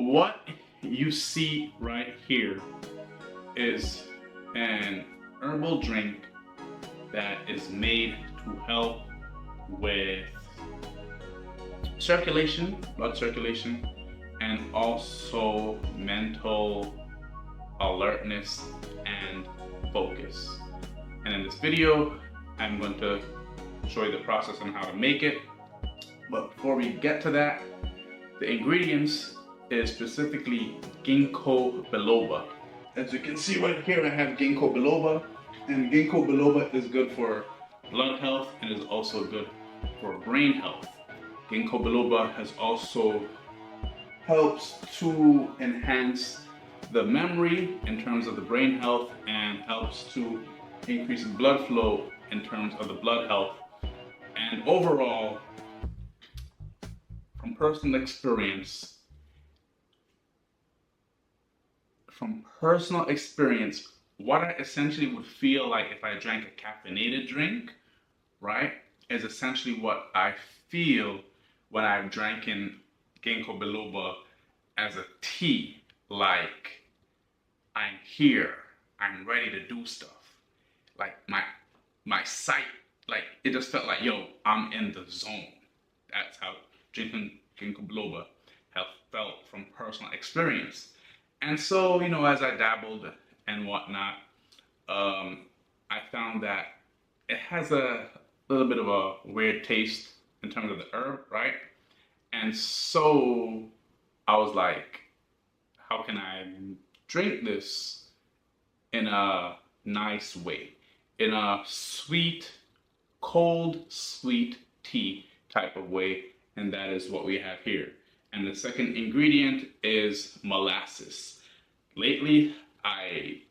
what you see right here is an herbal drink that is made to help with circulation, blood circulation, and also mental alertness and focus. And in this video, I'm going to show you the process on how to make it. But before we get to that, the ingredients is specifically Ginkgo biloba. As you can see right here, I have Ginkgo biloba, and Ginkgo biloba is good for blood health and is also good for brain health. Ginkgo biloba has also helps to enhance the memory in terms of the brain health and helps to increase blood flow in terms of the blood health. And overall, from personal experience, what I essentially would feel like if I drank a caffeinated drink, right, is essentially what I feel when I'm drinking Ginkgo biloba as a tea. Like, I'm here, I'm ready to do stuff. Like my sight, like it just felt like, yo, I'm in the zone. That's how drinking Ginkgo biloba have felt from personal experience. And so, as I dabbled and whatnot, I found that it has a little bit of a weird taste in terms of the herb, right? And so I was like, how can I drink this in a nice way? In a sweet, cold, sweet tea type of way. And that is what we have here. And the second ingredient is molasses. Lately, I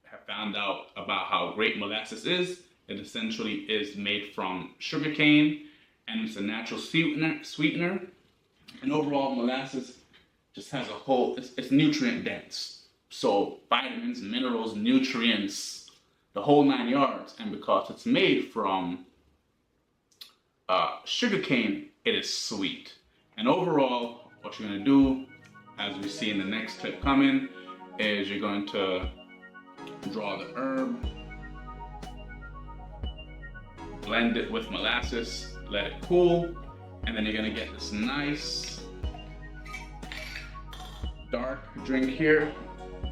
have found out about how great molasses is. It essentially is made from sugarcane, and it's a natural sweetener. And overall, molasses just has a whole, it's nutrient dense. So vitamins, minerals, nutrients, the whole 9 yards. And because it's made from sugarcane, it is sweet. And overall, what you're going to do, as we see in the next clip coming, is you're going to draw the herb, blend it with molasses, let it cool, and then you're going to get this nice dark drink here.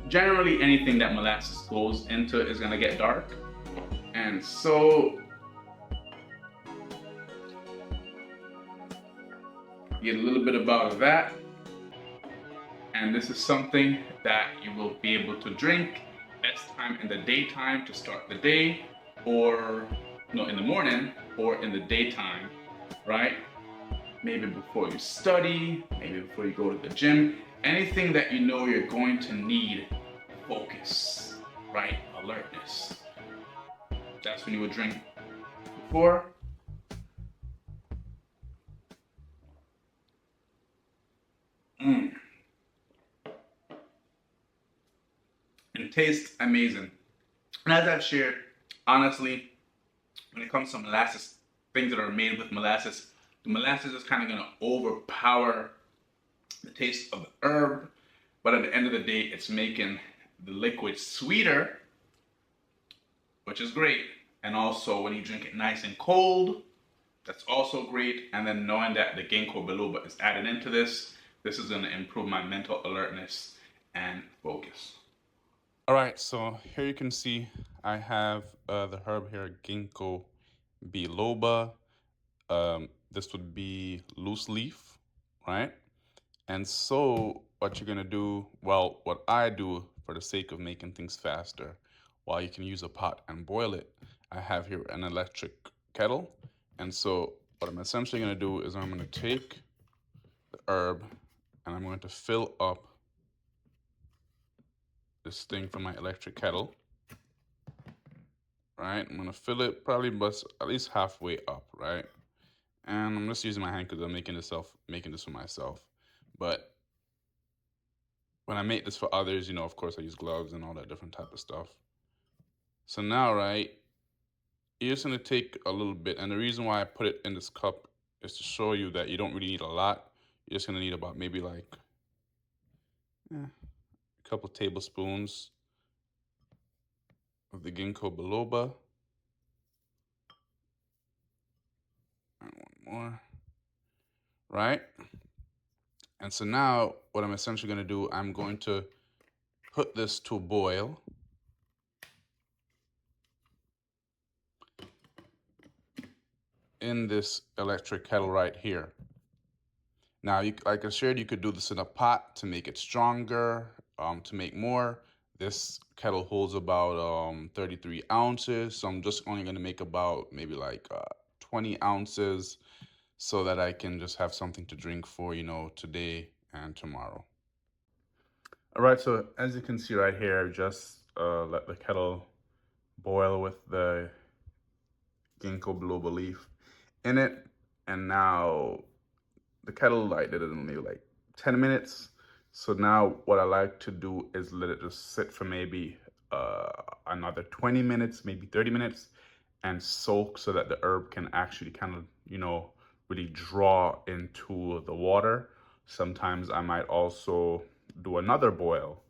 Generally, anything that molasses goes into is going to get dark. And so get a little bit about that. And this is something that you will be able to drink best time in the daytime to start the day, or in the morning or in the daytime, right? Maybe before you study, maybe before you go to the gym, anything that you know you're going to need focus, right? Alertness. That's when you would drink before. And it tastes amazing. And as I've shared, honestly, when it comes to molasses, things that are made with molasses, the molasses is kind of going to overpower the taste of the herb. But at the end of the day, it's making the liquid sweeter, which is great. And also when you drink it nice and cold, that's also great. And then knowing that the Ginkgo biloba is added into this is going to improve my mental alertness and focus. All right, so here you can see I have the herb here, Ginkgo biloba. This would be loose leaf, right? And so what you're gonna do, well, what I do for the sake of making things faster, while you can use a pot and boil it, I have here an electric kettle. And so what I'm essentially gonna do is I'm gonna take the herb and I'm going to fill up this thing from my electric kettle, right? I'm gonna fill it probably but at least halfway up, right? And I'm just using my hand because I'm making this for myself. But when I make this for others, of course I use gloves and all that different type of stuff. So now, right, you're just gonna take a little bit, and the reason why I put it in this cup is to show you that you don't really need a lot. You're just gonna need about maybe like a couple tablespoons of the Ginkgo biloba. And one more. Right? And so now what I'm essentially going to do, I'm going to put this to boil. In this electric kettle right here. Now, like I shared, you could do this in a pot to make it stronger, to make more. This kettle holds about 33 ounces, so I'm just only going to make about maybe like 20 ounces so that I can just have something to drink for, today and tomorrow. All right, so as you can see right here, just let the kettle boil with the ginkgo biloba leaf in it, and now the kettle light did it in maybe like 10 minutes. So now what I like to do is let it just sit for maybe another 20 minutes, maybe 30 minutes, and soak so that the herb can actually kind of, really draw into the water. Sometimes I might also do another boil,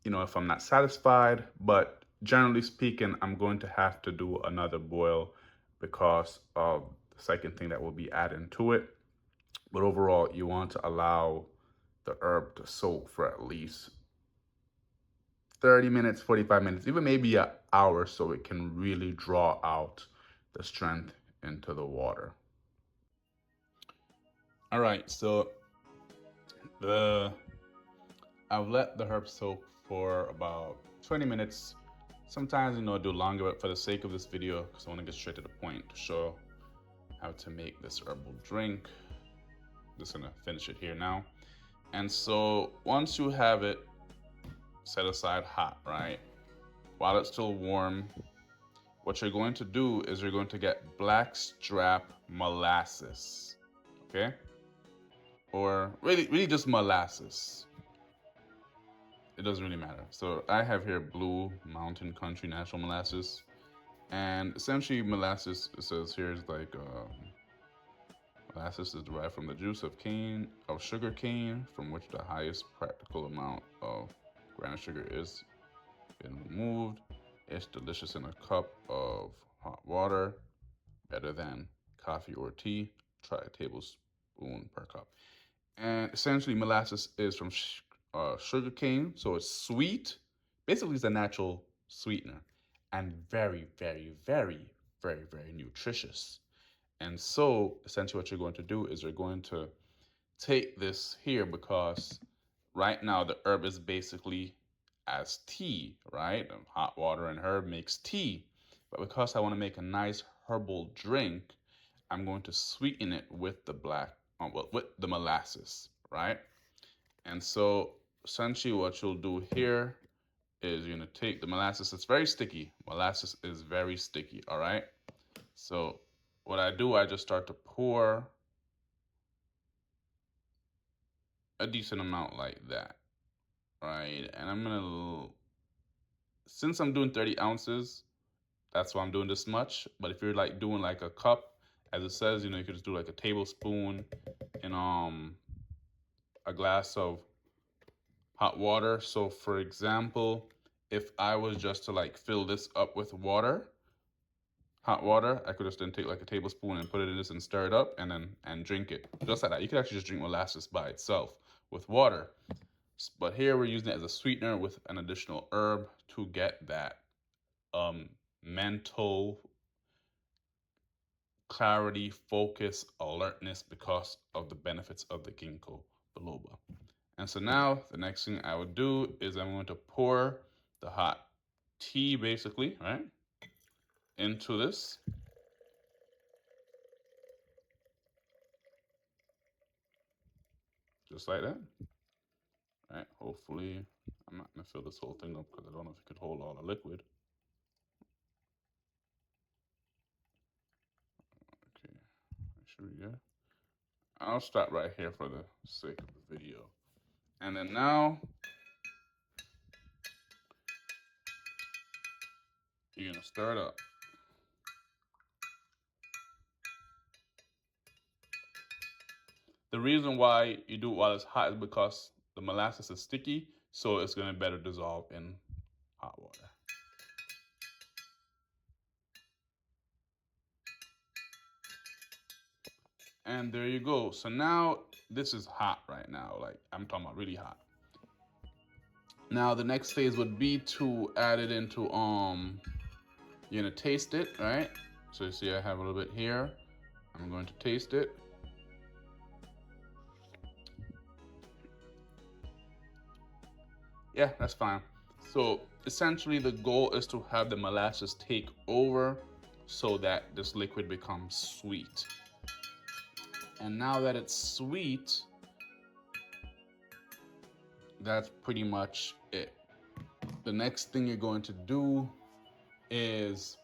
if I'm not satisfied, but generally speaking, I'm going to have to do another boil because of the second thing that will be added to it. But overall, you want to allow the herb to soak for at least 30 minutes, 45 minutes, even maybe an hour, so it can really draw out the strength into the water. All right, so the I've let the herb soak for about 20 minutes. Sometimes, I do longer, but for the sake of this video, because I want to get straight to the point to show how to make this herbal drink. Just gonna finish it here now. And so once you have it set aside hot, right? While it's still warm, what you're going to do is you're going to get blackstrap molasses, okay? Or really just molasses. It doesn't really matter. So I have here Blue Mountain Country Natural Molasses. And essentially molasses, it says here, is like molasses is derived from the juice of sugar cane, from which the highest practical amount of granite sugar is been removed. It's delicious in a cup of hot water, better than coffee or tea. Try a tablespoon per cup. And essentially, molasses is from sugar cane, so it's sweet. Basically, it's a natural sweetener, and very, very, very, very, very nutritious. And so, essentially, what you're going to do is you're going to take this here because right now the herb is basically as tea, right? Hot water and herb makes tea. But because I want to make a nice herbal drink, I'm going to sweeten it with the with the molasses, right? And so essentially what you'll do here is you're going to take the molasses. It's very sticky. Molasses is very sticky, all right? So what I do, I just start to pour a decent amount like that, right? And I'm gonna, since I'm doing 30 ounces, that's why I'm doing this much. But if you're like doing like a cup, as it says, you could just do like a tablespoon in a glass of hot water. So for example, if I was just to like fill this up with water, hot water, I could just then take like a tablespoon and put it in this and stir it up and drink it. Just like that. You could actually just drink molasses by itself with water. But here we're using it as a sweetener with an additional herb to get that mental clarity, focus, alertness because of the benefits of the ginkgo biloba. And so now the next thing I would do is I'm going to pour the hot tea basically, right, into this. Just like that. Right, hopefully I'm not gonna fill this whole thing up because I don't know if it could hold all the liquid. Okay, make sure we get. I'll stop right here for the sake of the video. And then now you're gonna stir it up. The reason why you do it while it's hot is because the molasses is sticky, so it's going to better dissolve in hot water. And there you go. So now this is hot right now. Like I'm talking about really hot. Now the next phase would be to add it into you're gonna taste it, right? So you see I have a little bit here. I'm going to taste it. Yeah, that's fine. So essentially the goal is to have the molasses take over so that this liquid becomes sweet. And now that it's sweet, that's pretty much it. The next thing you're going to do is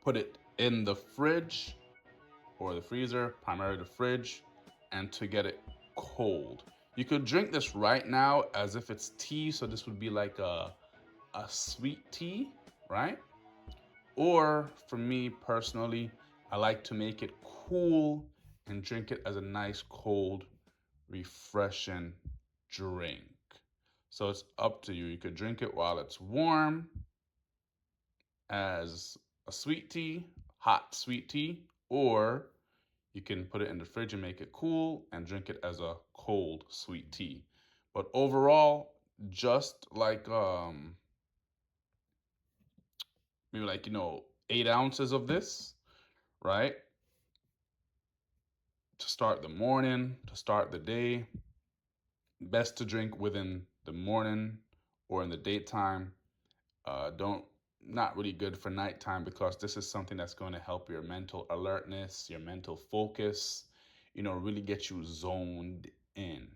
put it in the fridge or the freezer, primarily the fridge, and to get it cold. You could drink this right now as if it's tea, so this would be like a sweet tea, right? Or for me personally, I like to make it cool and drink it as a nice cold, refreshing drink. So it's up to you. You could drink it while it's warm as a sweet tea, hot sweet tea, or you can put it in the fridge and make it cool and drink it as a cold sweet tea. But overall, just like maybe like 8 ounces of this, right? To start the morning, to start the day. Best to drink within the morning or in the daytime. Don't Not really good for nighttime because this is something that's going to help your mental alertness, your mental focus, really get you zoned in.